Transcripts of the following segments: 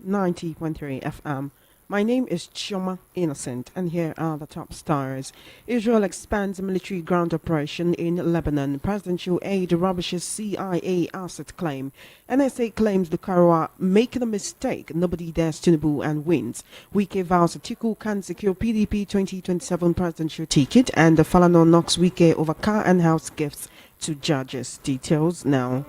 90.3 FM. My name is Choma Innocent, and here are the top stars. Israel expands military ground operation in Lebanon. Presidential aide rubbishes CIA asset claim. NSA claims the Karawa making a mistake. Nobody dares Tinubu and wins. Wike vows Atiku can secure PDP 2027 presidential ticket, and the Falana knocks Wike over car and house gifts to judges. Details now.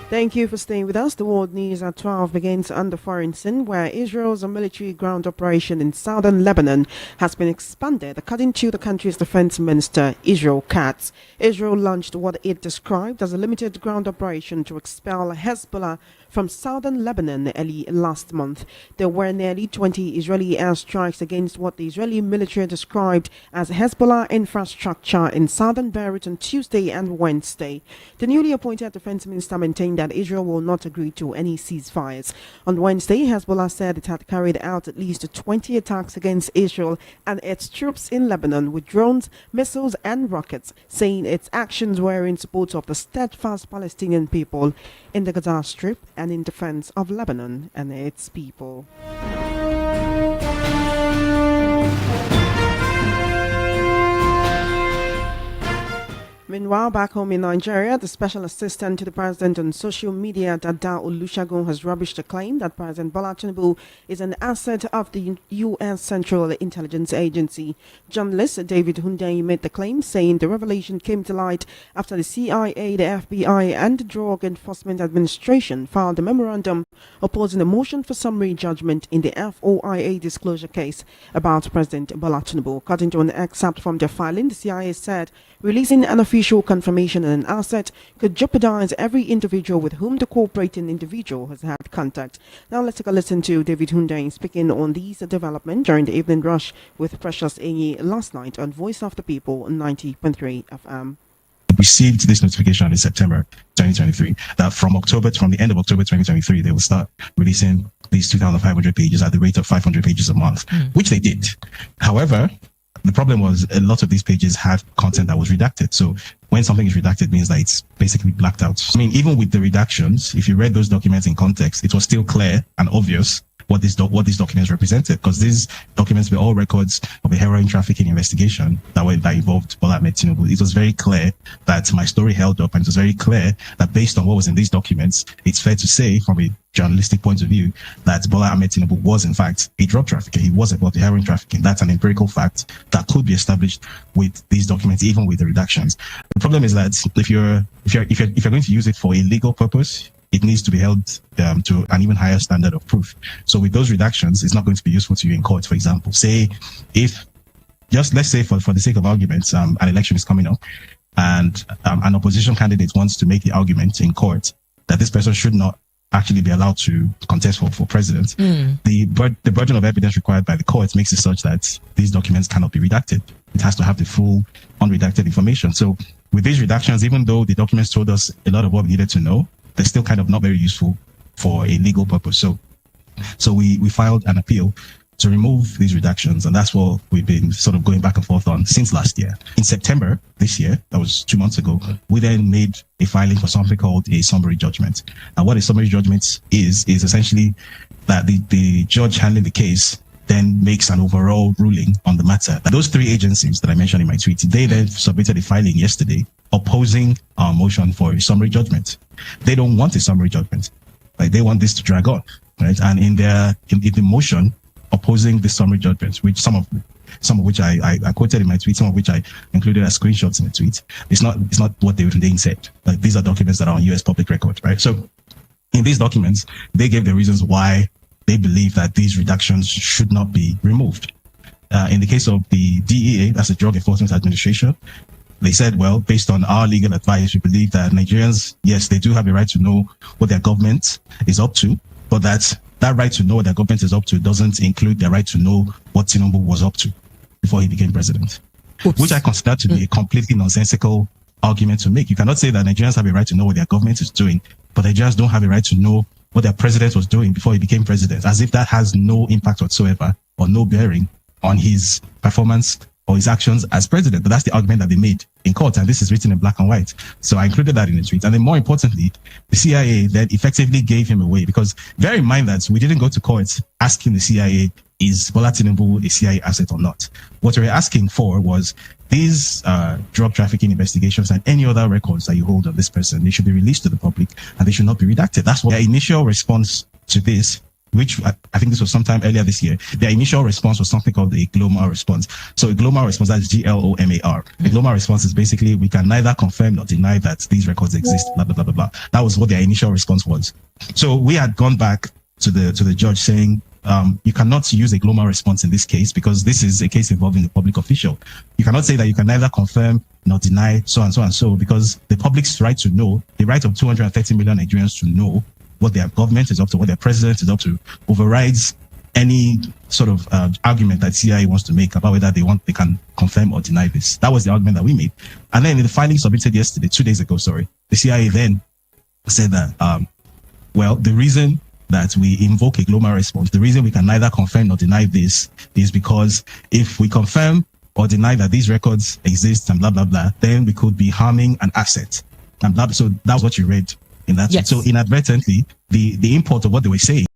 Thank you for staying with us. The world news at 12 begins on the foreign scene, where Israel's military ground operation in southern Lebanon has been expanded. According to the country's defense minister, Israel Katz, Israel launched what it described as a limited ground operation to expel Hezbollah from southern Lebanon early last month. There were nearly 20 Israeli airstrikes against what the Israeli military described as Hezbollah infrastructure in southern Beirut on Tuesday and Wednesday. The newly appointed defense minister maintained that Israel will not agree to any ceasefires. On Wednesday, Hezbollah said it had carried out at least 20 attacks against Israel and its troops in Lebanon with drones, missiles and rockets, saying its actions were in support of the steadfast Palestinian people in the Gaza Strip and in defense of Lebanon and its people. Meanwhile, back home in Nigeria, the special assistant to the president on social media, Dada Olusegun, has rubbished the claim that President Bola Tinubu is an asset of the U.S. Central Intelligence Agency. Journalist David Hundeyin made the claim, saying the revelation came to light after the CIA, the FBI, and the Drug Enforcement Administration filed a memorandum opposing a motion for summary judgment in the FOIA disclosure case about President Bola Tinubu. According to an excerpt from their filing, the CIA said releasing an official confirmation on an asset could jeopardize every individual with whom the cooperating individual has had contact. Now let's take a listen to David Hundeyin speaking on these developments during the evening rush with Precious Enyi last night on Voice of the People 90.3 FM. Received this notification in September 2023 that from the end of October 2023, they will start releasing these 2,500 pages at the rate of 500 pages a month, which they did. However, the problem was a lot of these pages had content that was redacted. So when something is redacted, it means that it's basically blacked out. I mean, even with the redactions, if you read those documents in context, it was still clear and obvious what these documents represented, because these documents were all records of a heroin trafficking investigation that involved Bola Ahmed Tinubu. It was very clear that my story held up, and it was very clear that based on what was in these documents, it's fair to say from a journalistic point of view that Bola Ahmed Tinubu was in fact a drug trafficker. He was involved in heroin trafficking. That's an empirical fact that could be established with these documents, even with the redactions. The problem is that if you're going to use it for a legal purpose, it needs to be held to an even higher standard of proof. So with those redactions, it's not going to be useful to you in court. For example, say let's say for the sake of arguments, an election is coming up and an opposition candidate wants to make the argument in court that this person should not actually be allowed to contest for president. The burden of evidence required by the court makes it such that these documents cannot be redacted. It has to have the full unredacted information. So with these redactions, even though the documents told us a lot of what we needed to know, they're still kind of not very useful for a legal purpose. So we filed an appeal to remove these redactions, and that's what we've been sort of going back and forth on since last year. In September this year, that was 2 months ago, we then made a filing for something called a summary judgment. And what a summary judgment is essentially that the judge handling the case then makes an overall ruling on the matter. Those three agencies that I mentioned in my tweet, they then submitted a filing yesterday opposing our motion for a summary judgment. They don't want a summary judgment. Like, they want this to drag on, right? And in the motion opposing the summary judgment, which some of which I quoted in my tweet, some of which I included as screenshots in the tweet, it's not what they said. Like, these are documents that are on US public record, right? So in these documents, they gave the reasons why they believe that these redactions should not be removed. In the case of the DEA, that's the Drug Enforcement Administration, they said, well, based on our legal advice, we believe that Nigerians, yes, they do have a right to know what their government is up to, but that right to know what their government is up to doesn't include their right to know what Tinubu was up to before he became president. Oops. Which I consider to be a completely nonsensical argument to make. You cannot say that Nigerians have a right to know what their government is doing, but Nigerians don't have a right to know what their president was doing before he became president, as if that has no impact whatsoever or no bearing on his performance or his actions as president. But that's the argument that they made in court, and this is written in black and white. So I included that in the tweet. And then more importantly, the CIA then effectively gave him away, because bear in mind that we didn't go to court asking the CIA, is Bola Tinubu a CIA asset or not? What we were asking for was these drug trafficking investigations and any other records that you hold of this person, they should be released to the public and they should not be redacted. That's what their initial response to this, which I think this was sometime earlier this year, their initial response was something called a GLOMAR response. So a GLOMAR response, that's GLOMAR. A GLOMAR response is basically, we can neither confirm nor deny that these records exist, blah, blah, blah, blah, blah. That was what their initial response was. So we had gone back to the judge saying, you cannot use a GLOMAR response in this case, because this is a case involving a public official. You cannot say that you can neither confirm nor deny so and so and so, because the public's right to know, the right of 230 million Nigerians to know what their government is up to, what their president is up to, overrides any sort of argument that CIA wants to make about whether they can confirm or deny this. That was the argument that we made. And then in the filing submitted yesterday, 2 days ago, the CIA then said that, well, the reason that we invoke a GLOMAR response, the reason we can neither confirm nor deny this is because if we confirm or deny that these records exist and blah, blah, blah, then we could be harming an asset. And blah, so that's what you read in that. Yes. So inadvertently, the import of what they were saying,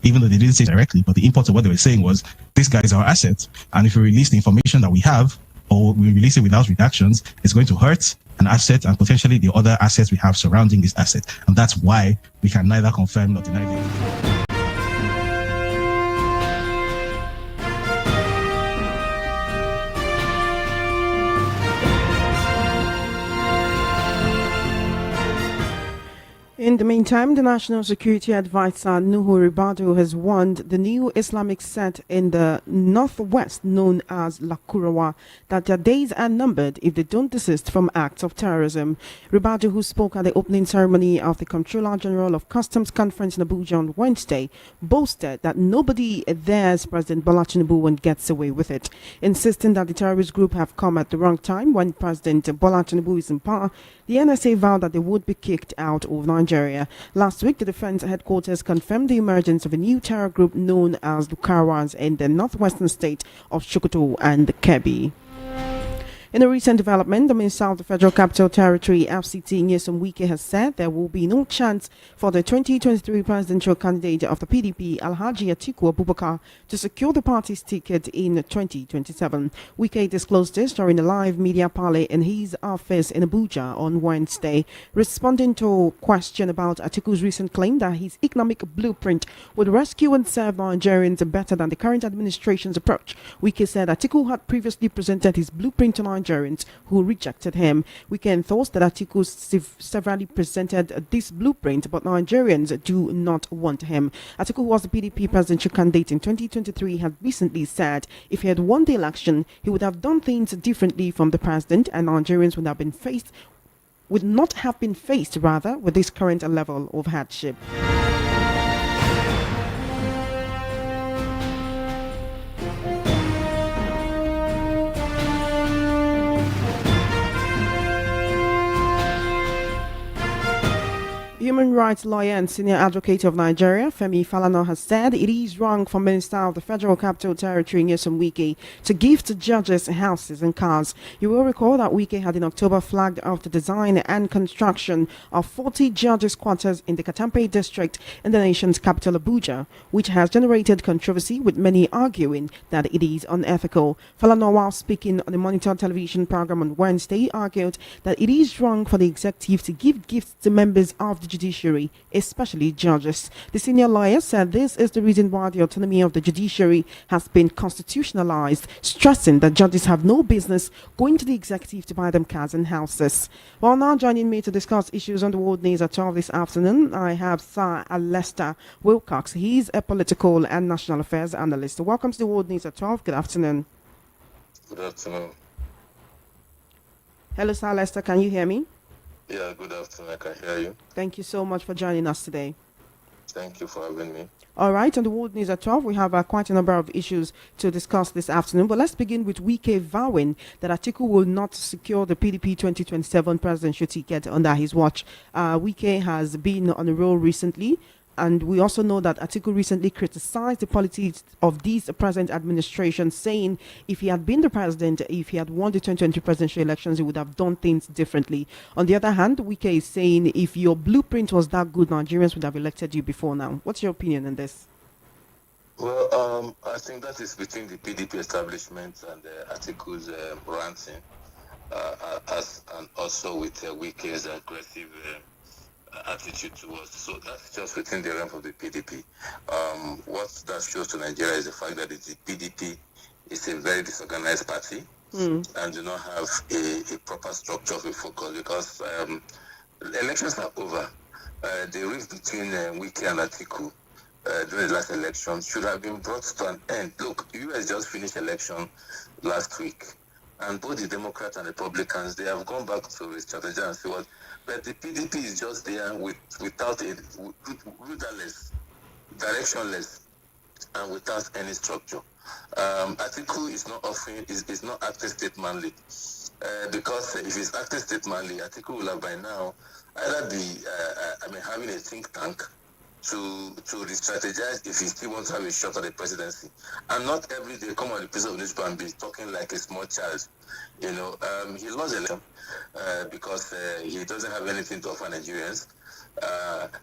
even though they didn't say directly, but the import of what they were saying was, this guy is our asset. And if we release the information that we have, or we release it without redactions, it's going to hurt an asset and potentially the other assets we have surrounding this asset. And that's why we can neither confirm nor deny this. In the meantime, the National Security Advisor Nuhu Ribadu has warned the new Islamic sect in the northwest known as Lakurawa that their days are numbered if they don't desist from acts of terrorism. Ribadu, who spoke at the opening ceremony of the Comptroller General of Customs Conference in Abuja on Wednesday, boasted that nobody there's President Bola Tinubu when gets away with it, insisting that the terrorist group have come at the wrong time when President Bola Tinubu is in power. The NSA vowed that they would be kicked out of Nigeria. Last week, the defense headquarters confirmed the emergence of a new terror group known as the Karawas in the northwestern state of Sokoto and Kebbi. In a recent development, the Minister of the Federal Capital Territory, FCT, Wike, has said there will be no chance for the 2023 presidential candidate of the PDP, Alhaji Atiku Abubakar, to secure the party's ticket in 2027. Wike disclosed this during a live media parley in his office in Abuja on Wednesday, responding to a question about Atiku's recent claim that his economic blueprint would rescue and serve Nigerians better than the current administration's approach. Wike said Atiku had previously presented his blueprint to Nigerians who rejected him. We can enforce that Atiku severally presented this blueprint, but Nigerians do not want him. Atiku, who was the PDP presidential candidate in 2023, had recently said if he had won the election, he would have done things differently from the president, and Nigerians would not have been faced with this current level of hardship. Human rights lawyer and senior advocate of Nigeria, Femi Falana, has said it is wrong for Minister of the Federal Capital Territory, Wike, to give to judges houses and cars. You will recall that Wike had in October flagged off the design and construction of 40 judges' quarters in the Katampe district in the nation's capital, Abuja, which has generated controversy, with many arguing that it is unethical. Falana, while speaking on the Monitor television program on Wednesday, argued that it is wrong for the executive to give gifts to members of the judiciary, especially judges. The senior lawyer said this is the reason why the autonomy of the judiciary has been constitutionalized, stressing that judges have no business going to the executive to buy them cars and houses. Well, now joining me to discuss issues on the world news at 12 this afternoon, I have Sir Lester Wilcox. He's a political and national affairs analyst. Welcome to the world news at 12. Good afternoon. Good afternoon. Hello, Sir Lester. Can you hear me? Yeah, good afternoon. I can hear you. Thank you so much for joining us today. Thank you for having me. All right, on the World News at 12, we have quite a number of issues to discuss this afternoon. But let's begin with Wike vowing that Atiku will not secure the PDP 2027 presidential ticket under his watch. Wike has been on a roll recently, And we also know that Atiku recently criticized the politics of this present administration, saying if he had been the president, if he had won the 2020 presidential elections, he would have done things differently. On the other hand, Wike is saying if your blueprint was that good, Nigerians would have elected you before now. What's your opinion on this? Well, I think that is between the PDP establishment and Atiku's ranting, and also with Wike's aggressive attitude towards. So that's just within the realm of the PDP. What that shows to Nigeria is the fact that the PDP is a very disorganized party and do not have a proper structure of a focus, because the elections are over. The rift between Wike and Atiku during the last election should have been brought to an end. Look, US just finished election last week, and both the Democrats and Republicans, they have gone back to re-strategize and see what. But the PDP is just there without a rudderless, directionless, and without any structure. Atiku is not offering, is not acting statesmanly, because if he's acting statesmanly, Atiku will have by now either be, having a think tank to re-strategize if he still wants to have a shot at the presidency, and not every day come on the piece of newspaper and be talking like a small child. He lost the election because he doesn't have anything to offer Nigerians.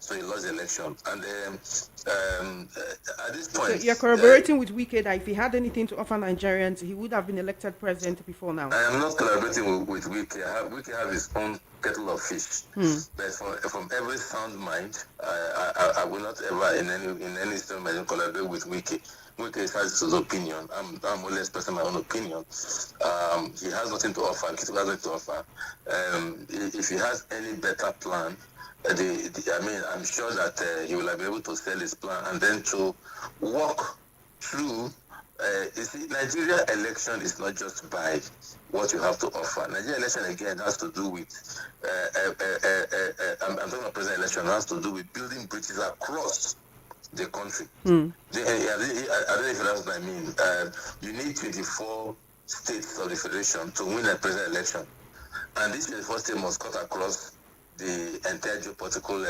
So he lost the election, and at this point, so you're corroborating with Wike that if he had anything to offer Nigerians, he would have been elected president before now. I am not collaborating with Wike. Wike have his own kettle of fish. But from every sound mind, I will not ever in any instrument collaborate with Wike. Wike has his opinion. I'm only expressing my own opinion. He has nothing to offer. He has nothing to offer. If he has any better plan, I'm sure that he will be able to sell his plan and then to walk through. You see, Nigeria election is not just by what you have to offer. Nigeria election again has to do with. I'm talking about president election, has to do with building bridges across the country. I don't know if that's what I mean. You need 24 states of the federation to win a president election, and this 24 states must cut across the entire geopolitical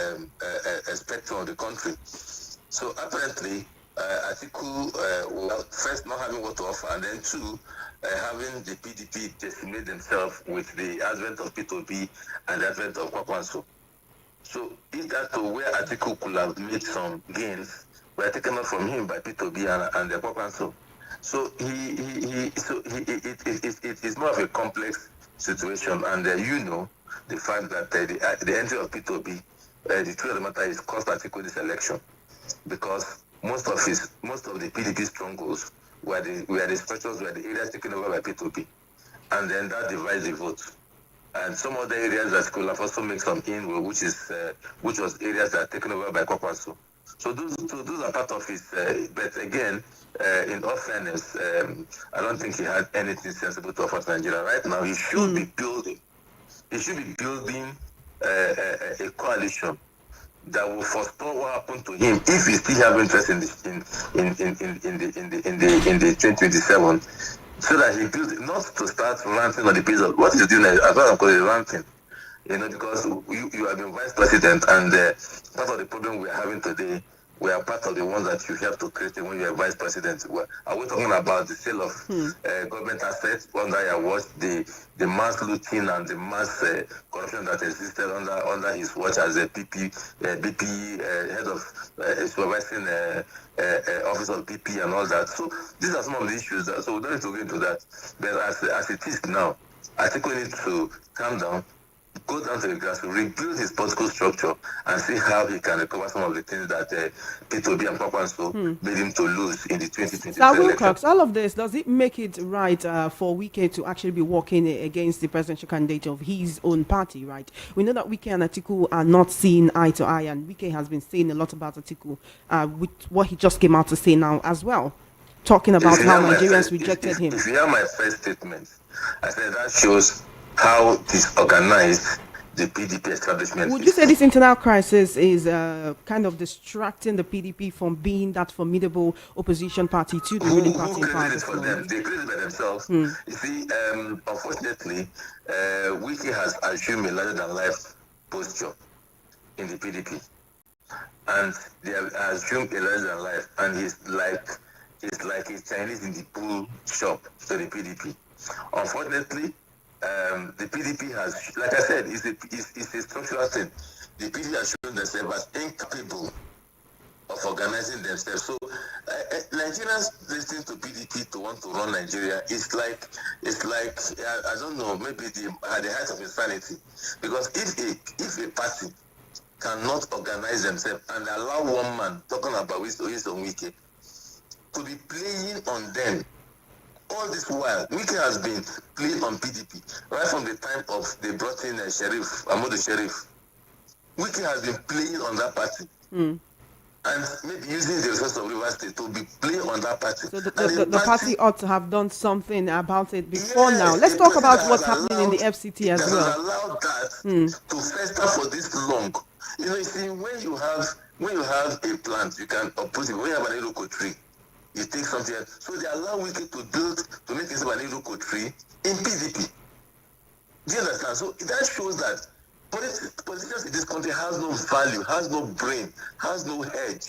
spectrum of the country. So apparently, Atiku, first not having what to offer, and then two, having the PDP decimate themselves with the advent of P2B and the advent of Kwakwanso. So if that to where Atiku could have made some gains were taken off from him by P2B and the Kwakwanso. So it's more of a complex situation, and the fact that the entry of P2B, the truth of the matter is cost Atiku this election, because most of the PDP strongholds were the structures, were the areas taken over by P2B, and then that divides the vote. And some other areas that could have also make some inroad, which was areas that are taken over by Kwakwanso. So those are part of his. But again, in all fairness, I don't think he had anything sensible to offer to Nigeria right now. He should be building. He should be building a coalition that will forestall what happened to him if he still have interest in the 2027. So that he builds, not to start ranting on the piece of what he's doing, as well as calling ranting. Because you have been vice president, and part of the problem we are having today, we are part of the ones that you have to create when you are vice president. Are we talking about the sale of government assets under your watch, the mass looting and the mass corruption that existed under his watch as a BP head of supervising office of BP and all that? So these are some of the issues. So we don't need to go into that. But as it is now, I think we need to calm down, go down to the grass, rebuild his political structure, and see how he can recover some of the things that P2B and Kwakwanso made him to lose in the 2020 election. All of this, does it make it right for Wike to actually be working against the presidential candidate of his own party, right? We know that Wike and Atiku are not seeing eye to eye, and Wike has been saying a lot about Atiku with what he just came out to say now as well, talking about how Nigerians rejected him. If you hear my first statement, I said that shows how disorganized the PDP establishment Would you say this internal crisis is kind of distracting the PDP from being that formidable opposition party to the ruling party in power? For them? They created it by themselves. You see, unfortunately, Wike has assumed a larger-than-life posture in the PDP. and they have assumed a larger life, and he's like a Chinese in the pool shop to the PDP. Unfortunately, the PDP has, like I said, it's a structural thing. The PDP has shown themselves as incapable of organizing themselves. So Nigerians listening to PDP to want to run Nigeria is like I don't know, maybe at the height of insanity. Because if a party cannot organize themselves and allow one man talking about his own Wike to be playing on them all this while, Wike has been playing on PDP right from the time of they brought in Ahmadu Sheriff. Wike has been playing on that party. And maybe using the resources of River State to be playing on that party. So the party ought to have done something about it before now. Let's talk about what's happening in the FCT as well. Has allowed that to fester for this long. You see, when you have a plant, you can oppose it. When you have an iroko tree, you take something else. So they allow Wike to make it an iroko tree in PDP. Do you understand? So that shows that politicians in this country has no value, has no brain, has no head.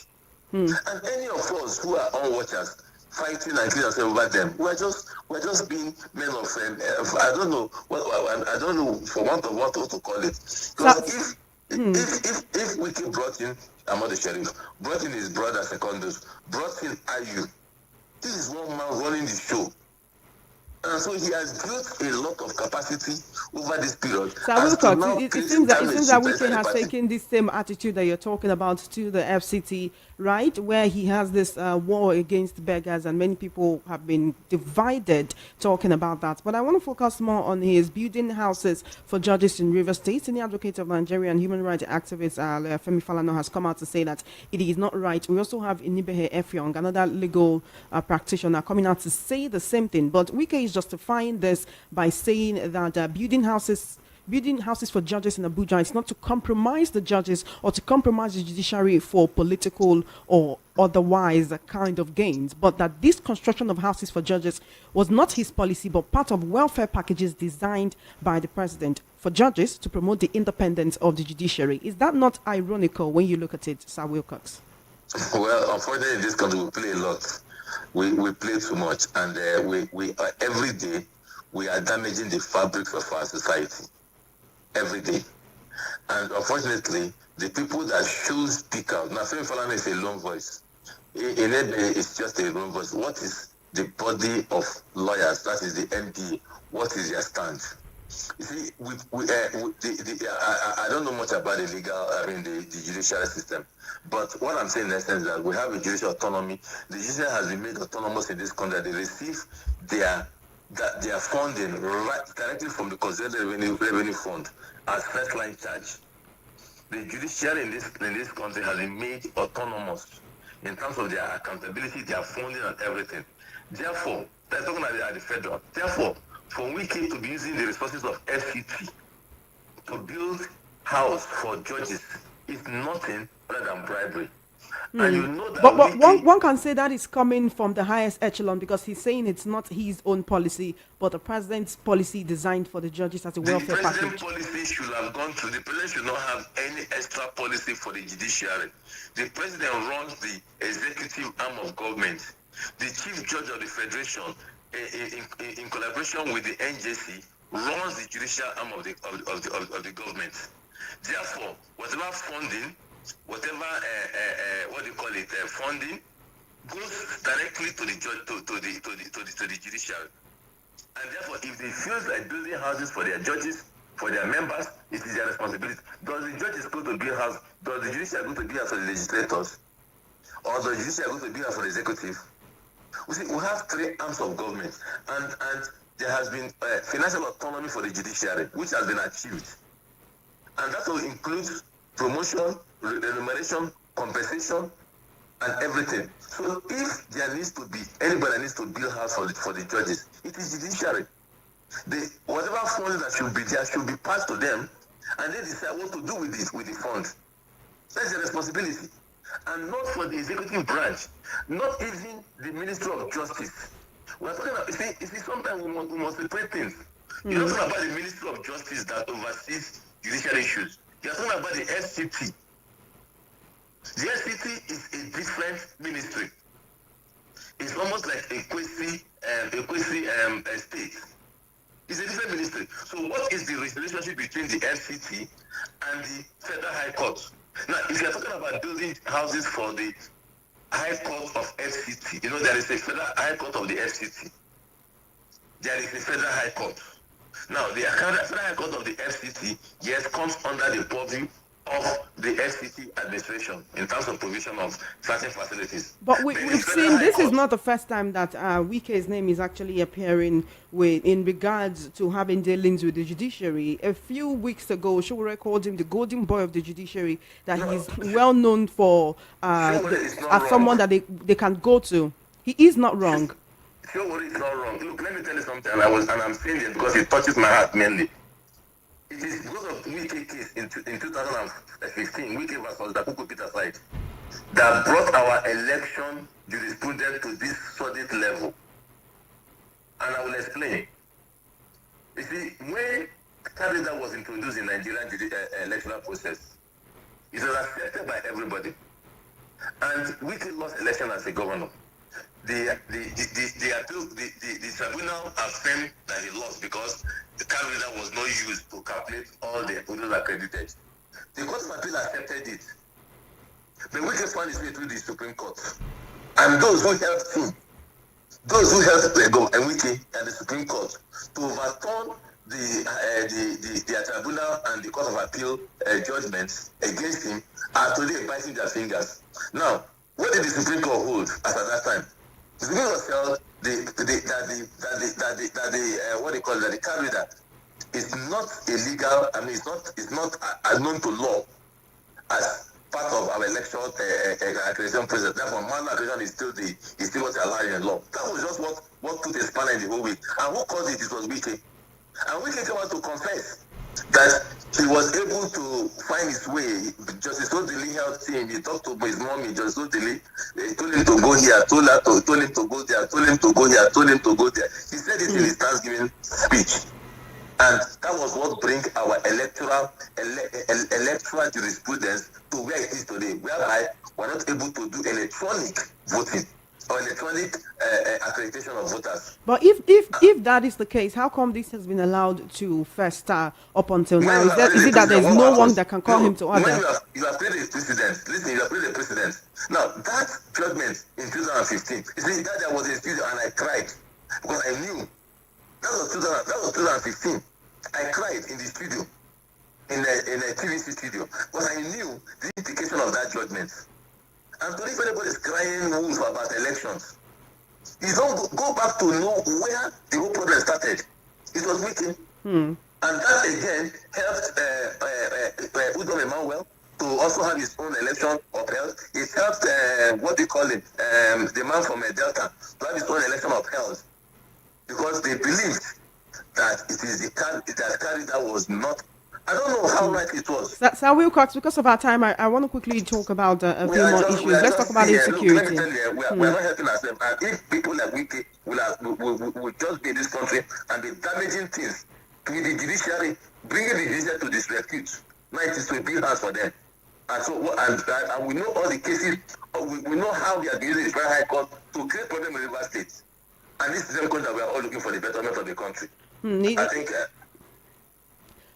And any of us who are on watchers fighting and killing ourselves over them, we're just being men of I don't know for want of what to call it. Because if Wike brought in Ahmadu Sheriff, brought in his brother Secondus, brought in Ayu, this is one man running the show. And so he has built a lot of capacity over this period. So Wilcox, it seems that Wike has taken this same attitude that you're talking about to the FCT, right? Where he has this war against beggars, and many people have been divided talking about that. But I want to focus more on his building houses for judges in River State. Senior advocate of Nigeria and human rights activist Femi Falana has come out to say that it is not right. We also have Inibehe Effiong, another legal practitioner, coming out to say the same thing. But Wike is justifying this by saying that building houses for judges in Abuja is not to compromise the judges or to compromise the judiciary for political or otherwise kind of gains, but that this construction of houses for judges was not his policy but part of welfare packages designed by the president for judges to promote the independence of the judiciary. Is that not ironical when you look at it, Sir Wilcox? Well, unfortunately, in this country we play a lot. We play too much, and we every day we are damaging the fabrics of our society. Every day. And unfortunately, the people that should speak out, now Femi Falana is a lone voice. In it's just a lone voice. What is the body of lawyers, that is the NDA, what is their stand? You see, I don't know much about the judicial system, but what I'm saying in essence is that we have a judicial autonomy. The judiciary has been made autonomous in this country. They receive their funding right directly from the Consolidated Revenue Fund as first line charge. The judiciary in this country has been made autonomous in terms of their accountability, their funding, and everything. Therefore, they're talking at the federal. Therefore, for Wike to be using the resources of FCT to build house for judges is nothing other than bribery. And you know that but one can say that is coming from the highest echelon, because he's saying it's not his own policy, but the president's policy designed for the judges as a welfare package. The president's policy should have gone through. The president should not have any extra policy for the judiciary. The president runs the executive arm of government. The chief judge of the federation, in collaboration with the NJC, runs the judicial arm of the government. Therefore, whatever funding, whatever funding goes directly to the judge, to the judiciary. And therefore, if they feel like building houses for their judges, for their members, it is their responsibility. Does the judges go to build house? Does the judiciary go to build house for the legislators? Or does the judiciary go to build house for the executive? We see, we have three arms of government, and there has been financial autonomy for the judiciary, which has been achieved. And that will include promotion, remuneration, compensation, and everything. So if there needs to be anybody needs to build house for the judges, it is judiciary. Whatever funding that should be there should be passed to them, and they decide what to do with the fund. That's the responsibility, and not for the executive branch, not even the Ministry of Justice. We're talking about, you see, sometimes we must separate things. You're not talking about the Ministry of Justice that oversees judicial issues. You're talking about the FCT. The is a different ministry. It's almost like a quasi state. It's a different ministry. So what is the relationship between the FCT and the Federal High Court? Now, if you're talking about building houses for the High Court of FCT, you know, there is a Federal High Court of the FCT. There is a Federal High Court. Now, the Federal High Court of the FCT, yes, comes under the purview of the FCT administration in terms of provision of certain facilities. But we've seen this is not the first time that Wike's name is actually appearing in regards to having dealings with the judiciary. A few weeks ago, Showore called him the golden boy of the judiciary, that he's well known for as someone that they can go to. He is not wrong. Showore is not wrong. Look, let me tell you something, and I'm saying it because it touches my heart mainly. It is because of Wike case in 2015, Wike versus Atiku Peter side, that brought our election jurisprudence to this solid level. And I will explain. You see, when Canada was introduced in Nigerian electoral process, it was accepted by everybody. And Wike lost election as a governor. The tribunal affirmed that he lost because the calendar was not used to calculate all the voters accredited. The Court of Appeal accepted it. The Wike found his way through the Supreme Court. And those who helped him, those who helped Wike and the Supreme Court to overturn the tribunal and the Court of Appeal judgments against him are today biting their fingers. Now, what did the Supreme Court hold as at that time? The Supreme Court held that the calendar is not illegal. I mean, it's not unknown to law as part of our election accreditation process. Therefore, manual accreditation is still what allowed in law. That was just what put a spanner in the whole week. And who caused it? It was Wike. And Wike came out to confess that he was able to find his way. Justice Odili helped him. He talked to his mommy, Justice Odili. He told him to go here, told him to go there, told him to go here, told him to go there. He said it in his Thanksgiving speech. And that was what bring our electoral jurisprudence to where it is today, whereby we're not able to do electronic voting or electronic accreditation of voters. But if that is the case, how come this has been allowed to fester up until now? Is it that there's no one that can call him to order? You have played a precedent. Listen, you have played a precedent. Now, that judgment in 2015, you see, that there was a studio and I cried because I knew. That was 2015. I cried in the studio, in a TVC studio, because I knew the implication of that judgment. And today, if anybody is crying wolf about elections, you don't go back to know where the whole problem started. It was Wike. And that again helped Udom Emmanuel to also have his own election upheld. It helped, the man from Delta, to have his own election upheld. Because they believed that it is that Canada was not. I don't know how right it was. Sir Wilcox, because of our time, I want to quickly talk about a few more issues. Let's talk about insecurity. Look, let me tell you, we're not helping ourselves. And if people like Wike will just be in this country and be damaging things to the judiciary, bringing the judiciary to disrepute, now it is to be hard for them. And so, and we know all the cases. We know how they are using the Federal High Court to create problems in River State. And this is the that we are all looking for the betterment of the country. I think.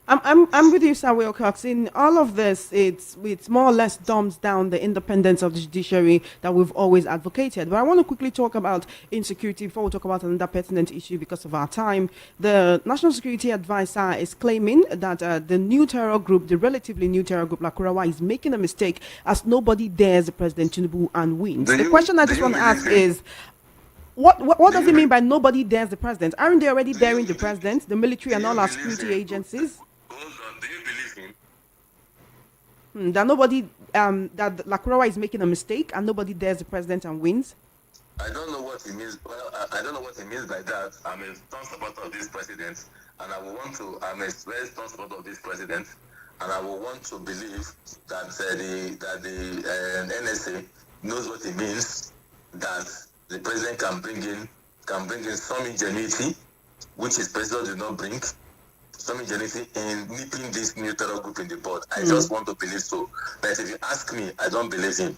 I'm with you, Sir Wilcox. In all of this, it's more or less dumbs down the independence of the judiciary that we've always advocated. But I want to quickly talk about insecurity before we talk about another pertinent issue because of our time. The National Security Advisor is claiming that the new terror group, the relatively new terror group, Lakurawa, is making a mistake as nobody dares President Tinubu and wins. The question I just want to ask is, what does it mean by nobody dares the president? Aren't they already daring the president, the military and all our security agencies? Hold on, do you believe him? That nobody, that Lakurawa is making a mistake and nobody dares the president and wins? I don't know what he means. Well, I don't know what he means by that. I'm a strong supporter of this president, and I'm a very strong supporter of this president, and I will want to believe that the NSA knows what it means, that the president can bring in some ingenuity, which his president did not bring, some ingenuity in nipping this new terror group in the bud. I just want to believe so. But if you ask me, I don't believe him.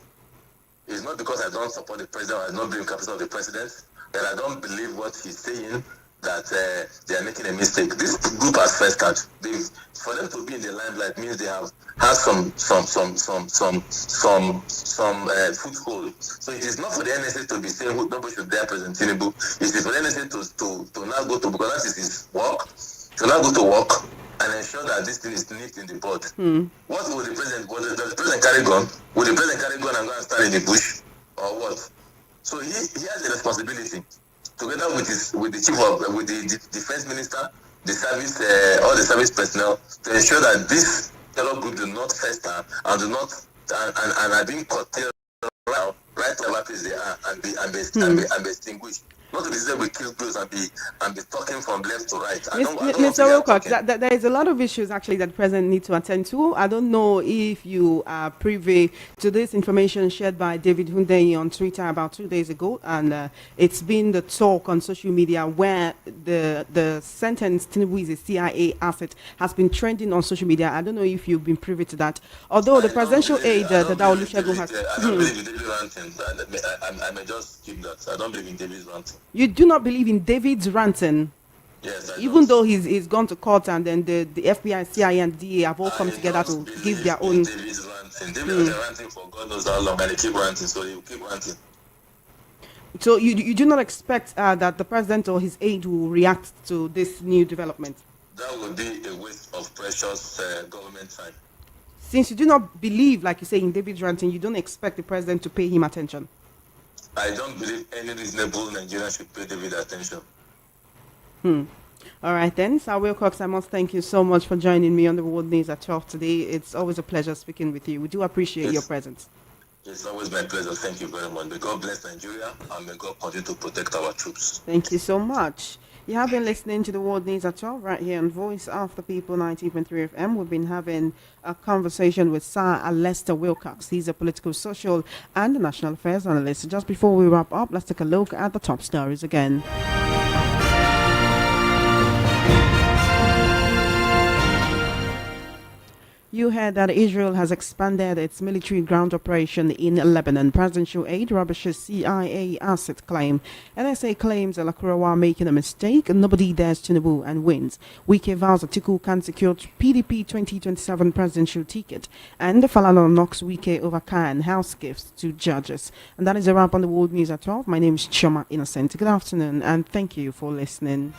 It's not because I don't support the president or I don't believe in capital of the president, that I don't believe what he's saying, that they are making a mistake. This group has first start. For them to be in the limelight means they have had some foothold. So it is not for the NSA to be saying who nobody should dare President Tinubu. It is for the NSA to now go to, because that is his work, to now go to work and ensure that this thing is nipped in the bud. What will the president? Does the president carry gun? Will the president carry gun and go and stand in the bush, or what? So he has a responsibility, together with the chief of with the defense minister, the service, all the service personnel, to ensure that this terror group do not fester and do not and are being curtailed right wherever place they are and be extinguished. Not to be said we kill close and be talking from left to right. Mr. Wilcox, there is a lot of issues actually that the president needs to attend to. I don't know if you are privy to this information shared by David Hundeyi on Twitter about 2 days ago, and it's been the talk on social media where the sentence Tinubu is a CIA asset has been trending on social media. I don't know if you've been privy to that. Although the presidential aide, the Olusegun has... I don't believe in David's ranting. I may just keep that. I don't believe in David's ranting. You do not believe in David's ranting? Yes, even though he's gone to court and then the FBI, CIA, and DA have all come together to give their own... David's ranting. David has been ranting for God knows how long, and they keep ranting, so he will keep ranting. So you do not expect that the president or his aide will react to this new development? That would be a waste of precious government time. Since you do not believe, like you say, in David's ranting, you don't expect the president to pay him attention? I don't believe any reasonable Nigerian should pay David attention. All right then, Sir Wilcox, I must thank you so much for joining me on the World News at 12 today. It's always a pleasure speaking with you. We do appreciate your presence. It's always my pleasure. Thank you very much. May God bless Nigeria and may God continue to protect our troops. Thank you so much. You have been listening to the World News at 12 right here on Voice of the People 90.3 FM. We've been having a conversation with Sir Lester Wilcox. He's a political, social, and national affairs analyst. Just before we wrap up, let's take a look at the top stories again. You heard that Israel has expanded its military ground operation in Lebanon. Presidential aide rubbishes CIA asset claim. NSA claims Alakurawa making a mistake. Nobody dares Tinubu and wins. Wike vows Atiku can secure PDP 2027 presidential ticket. And the Falana knocks Wike over car and house gifts to judges. And that is a wrap on the World News at 12. My name is Choma Innocent. Good afternoon and thank you for listening.